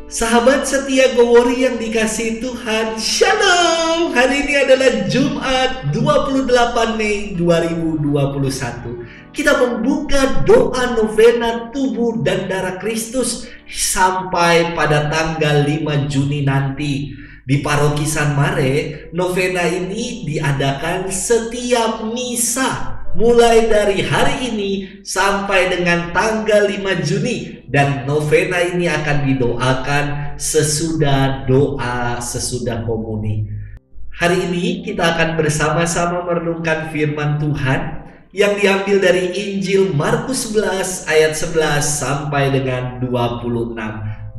Sahabat setia Gowori yang dikasihi Tuhan, Shalom. Hari ini adalah Jumat 28 Mei 2021. Kita membuka doa novena tubuh dan darah Kristus sampai pada tanggal 5 Juni nanti. Di Paroki San Mare, novena ini diadakan setiap misa mulai dari hari ini sampai dengan tanggal 5 Juni. Dan novena ini akan didoakan sesudah doa, sesudah komuni. Hari ini kita akan bersama-sama merenungkan firman Tuhan yang diambil dari Injil Markus 11 ayat 11 sampai dengan 26.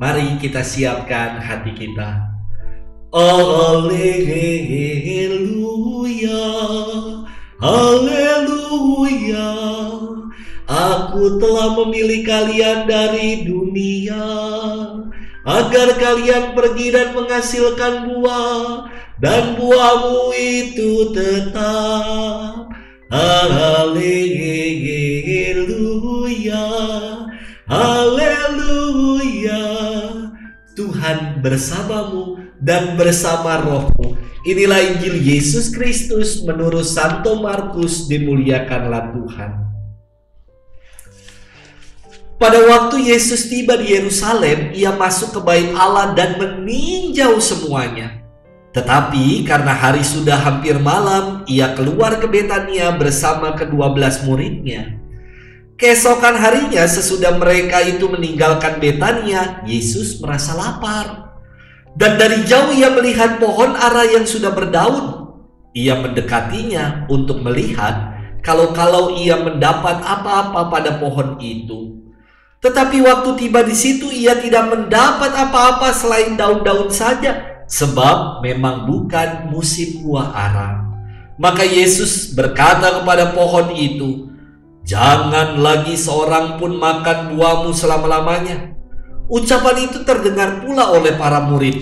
Mari kita siapkan hati kita. Haleluya, haleluya. Aku telah memilih kalian dari dunia, agar kalian pergi dan menghasilkan buah, dan buahmu itu tetap. Haleluya, haleluya. Tuhan bersamamu dan bersama rohmu. Inilah Injil Yesus Kristus menurut Santo Markus. Dimuliakanlah Tuhan. Pada waktu Yesus tiba di Yerusalem, ia masuk ke bait Allah dan meninjau semuanya. Tetapi karena hari sudah hampir malam, ia keluar ke Betania bersama ke-12 muridnya. Keesokan harinya sesudah mereka itu meninggalkan Betania, Yesus merasa lapar. Dan dari jauh ia melihat pohon ara yang sudah berdaun. Ia mendekatinya untuk melihat kalau ia mendapat apa-apa pada pohon itu. Tetapi waktu tiba di situ ia tidak mendapat apa-apa selain daun-daun saja, sebab memang bukan musim buah ara. Maka Yesus berkata kepada pohon itu, "Jangan lagi seorang pun makan buahmu selama-lamanya." Ucapan itu terdengar pula oleh para murid.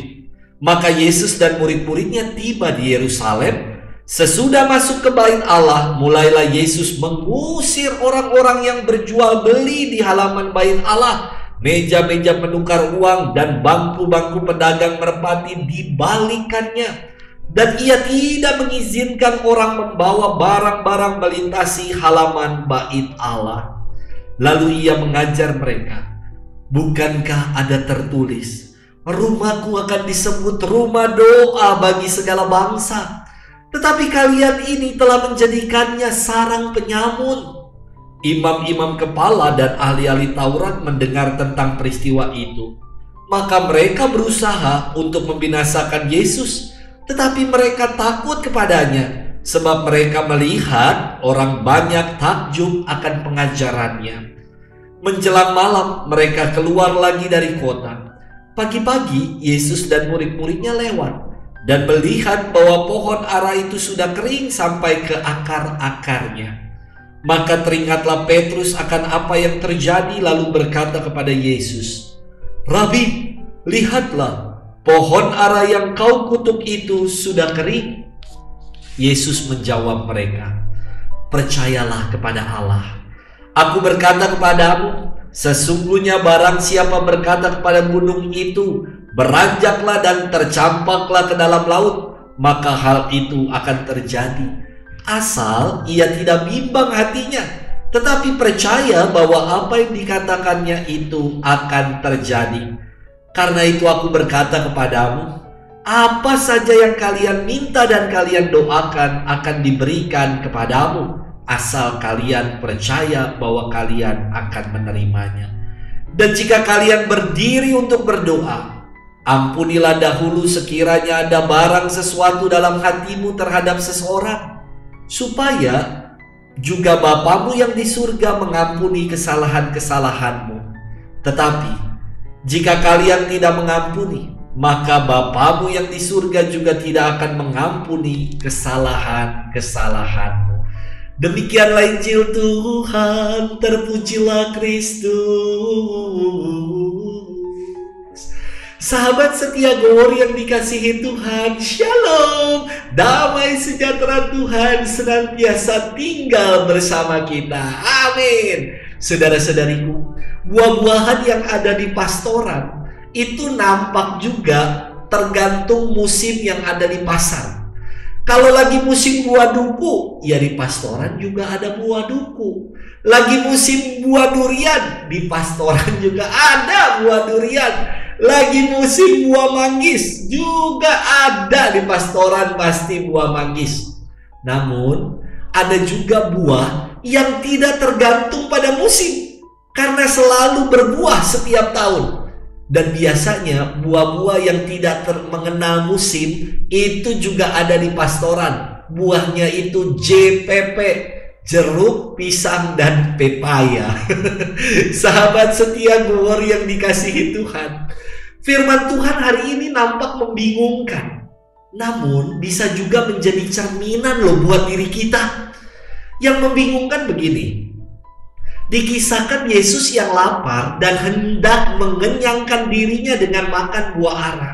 Maka Yesus dan murid-muridnya tiba di Yerusalem. Sesudah masuk ke bait Allah, mulailah Yesus mengusir orang-orang yang berjual beli di halaman bait Allah. Meja-meja penukar uang dan bangku-bangku pedagang merpati dibalikannya. Dan ia tidak mengizinkan orang membawa barang-barang melintasi halaman bait Allah. Lalu ia mengajar mereka, "Bukankah ada tertulis, rumahku akan disebut rumah doa bagi segala bangsa? Tetapi kalian ini telah menjadikannya sarang penyamun." Imam-imam kepala dan ahli-ahli Taurat mendengar tentang peristiwa itu. Maka mereka berusaha untuk membinasakan Yesus, tetapi mereka takut kepadanya, sebab mereka melihat orang banyak takjub akan pengajarannya. Menjelang malam, mereka keluar lagi dari kota. Pagi-pagi, Yesus dan murid-muridnya lewat dan melihat bahwa pohon ara itu sudah kering sampai ke akar-akarnya. Maka teringatlah Petrus akan apa yang terjadi, lalu berkata kepada Yesus, "Rabi, lihatlah, pohon ara yang kau kutuk itu sudah kering." Yesus menjawab mereka, "Percayalah kepada Allah. Aku berkata kepadamu, sesungguhnya barang siapa berkata kepada gunung itu, beranjaklah dan tercampaklah ke dalam laut, maka hal itu akan terjadi. Asal ia tidak bimbang hatinya, tetapi percaya bahwa apa yang dikatakannya itu akan terjadi. Karena itu aku berkata kepadamu, apa saja yang kalian minta dan kalian doakan akan diberikan kepadamu, asal kalian percaya bahwa kalian akan menerimanya. Dan jika kalian berdiri untuk berdoa, ampunilah dahulu sekiranya ada barang sesuatu dalam hatimu terhadap seseorang, supaya juga Bapamu yang di surga mengampuni kesalahan-kesalahanmu. Tetapi jika kalian tidak mengampuni, maka Bapamu yang di surga juga tidak akan mengampuni kesalahan-kesalahanmu." Demikianlah Injil Tuhan, terpujilah Kristus. Sahabat setia Gowori yang dikasihi Tuhan, Shalom. Damai sejahtera Tuhan senantiasa tinggal bersama kita. Amin. Saudara-saudariku, buah-buahan yang ada di pastoran itu nampak juga tergantung musim yang ada di pasar. Kalau lagi musim buah duku, ya di pastoran juga ada buah duku. Lagi musim buah durian, di pastoran juga ada buah durian. Lagi musim buah manggis, juga ada di pastoran pasti buah manggis. Namun, ada juga buah yang tidak tergantung pada musim, karena selalu berbuah setiap tahun. Dan biasanya buah-buah yang tidak mengenal musim itu juga ada di pastoran. Buahnya itu JPP, jeruk, pisang, dan pepaya. Sahabat setia Gowor yang dikasihi Tuhan, firman Tuhan hari ini nampak membingungkan, namun bisa juga menjadi cerminan loh buat diri kita. Yang membingungkan begini, dikisahkan Yesus yang lapar dan hendak mengenyangkan dirinya dengan makan buah ara.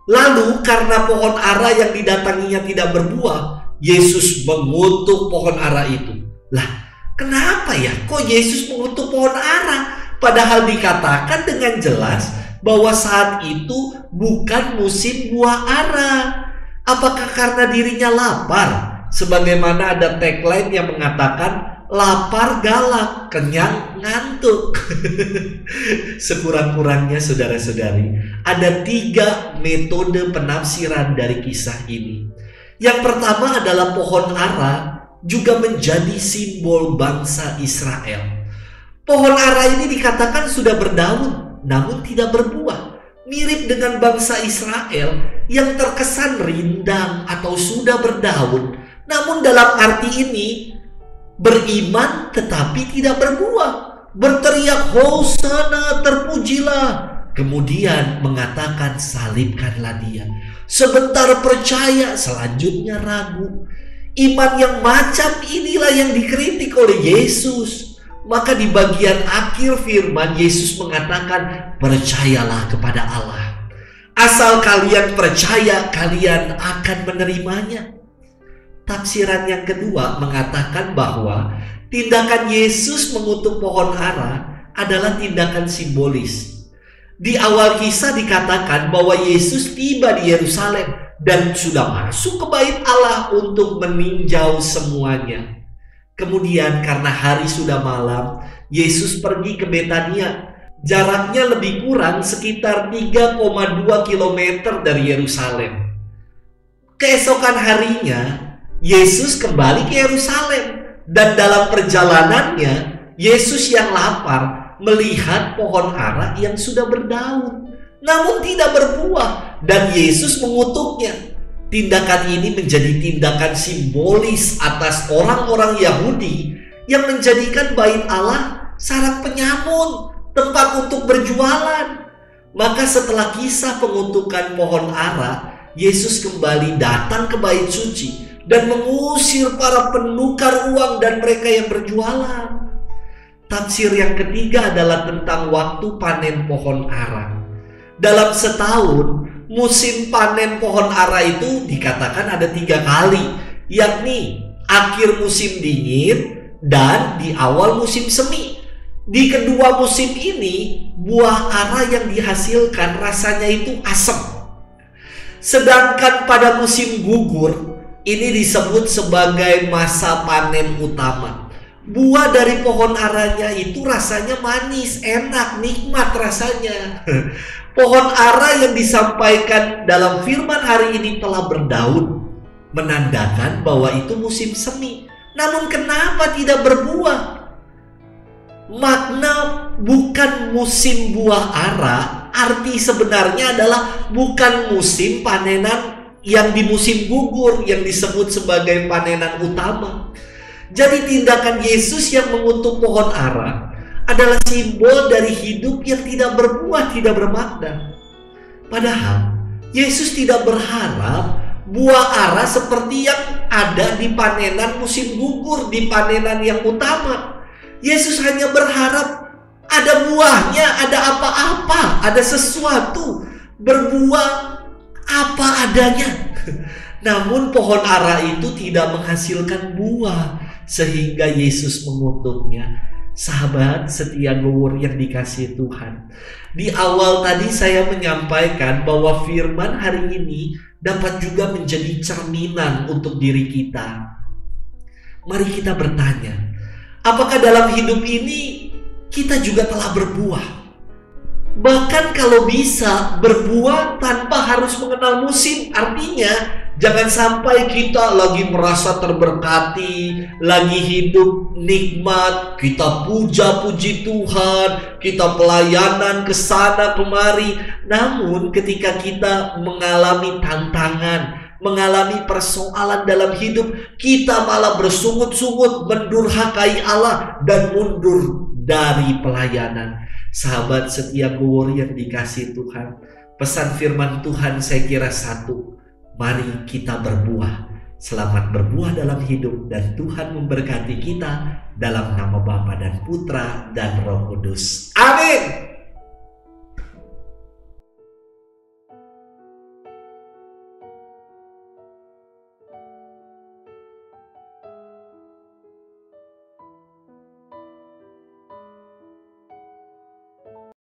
Lalu karena pohon ara yang didatanginya tidak berbuah, Yesus mengutuk pohon ara itu. Lah, kenapa ya kok Yesus mengutuk pohon ara? Padahal dikatakan dengan jelas bahwa saat itu bukan musim buah ara. Apakah karena dirinya lapar? Sebagaimana ada tagline yang mengatakan, lapar galak, kenyang ngantuk. Sekurang-kurangnya saudara-saudari, ada 3 metode penafsiran dari kisah ini. Yang pertama adalah pohon ara juga menjadi simbol bangsa Israel. Pohon ara ini dikatakan sudah berdaun, namun tidak berbuah. Mirip dengan bangsa Israel yang terkesan rindang atau sudah berdaun, namun dalam arti ini beriman tetapi tidak berbuah, berteriak hosana, terpujilah, kemudian mengatakan salibkanlah dia. Sebentar percaya, selanjutnya ragu. Iman yang macam inilah yang dikritik oleh Yesus. Maka di bagian akhir firman Yesus mengatakan, percayalah kepada Allah. Asal kalian percaya, kalian akan menerimanya. Tafsiran yang kedua mengatakan bahwa tindakan Yesus mengutuk pohon ara adalah tindakan simbolis. Di awal kisah dikatakan bahwa Yesus tiba di Yerusalem dan sudah masuk ke bait Allah untuk meninjau semuanya. Kemudian karena hari sudah malam, Yesus pergi ke Betania. Jaraknya lebih kurang sekitar 3,2 km dari Yerusalem. Keesokan harinya, Yesus kembali ke Yerusalem, dan dalam perjalanannya Yesus yang lapar melihat pohon ara yang sudah berdaun namun tidak berbuah, dan Yesus mengutuknya. Tindakan ini menjadi tindakan simbolis atas orang-orang Yahudi yang menjadikan bait Allah sarang penyamun, tempat untuk berjualan. Maka setelah kisah pengutukan pohon ara, Yesus kembali datang ke bait suci dan mengusir para penukar uang dan mereka yang berjualan. Tafsir yang ketiga adalah tentang waktu panen pohon ara. Dalam setahun, musim panen pohon ara itu dikatakan ada 3 kali, yakni akhir musim dingin dan di awal musim semi. Di kedua musim ini, buah ara yang dihasilkan rasanya itu asam. Sedangkan pada musim gugur, ini disebut sebagai masa panen utama. Buah dari pohon aranya itu rasanya manis, enak, nikmat rasanya. Pohon ara yang disampaikan dalam firman hari ini telah berdaun, menandakan bahwa itu musim semi. Namun kenapa tidak berbuah? Makna bukan musim buah ara, arti sebenarnya adalah bukan musim panenan yang di musim gugur yang disebut sebagai panenan utama. Jadi tindakan Yesus yang mengutuk pohon ara adalah simbol dari hidup yang tidak berbuah, tidak bermakna. Padahal Yesus tidak berharap buah ara seperti yang ada di panenan musim gugur, di panenan yang utama. Yesus hanya berharap ada buahnya, ada apa-apa, ada sesuatu, berbuah apa adanya. Namun pohon ara itu tidak menghasilkan buah, sehingga Yesus mengutuknya. Sahabat setia gowor yang dikasihi Tuhan, di awal tadi saya menyampaikan bahwa firman hari ini dapat juga menjadi cerminan untuk diri kita. Mari kita bertanya, apakah dalam hidup ini kita juga telah berbuah? Bahkan kalau bisa berbuah tanpa harus mengenal musim. Artinya jangan sampai kita lagi merasa terberkati, lagi hidup nikmat, kita puja-puji Tuhan, kita pelayanan ke sana kemari. Namun ketika kita mengalami tantangan, mengalami persoalan dalam hidup, kita malah bersungut-sungut, mendurhakai Allah dan mundur dari pelayanan. Sahabat setia gowor yang dikasihi Tuhan, pesan firman Tuhan saya kira satu, mari kita berbuah. Selamat berbuah dalam hidup, dan Tuhan memberkati kita dalam nama Bapa dan Putra dan Roh Kudus. Amin.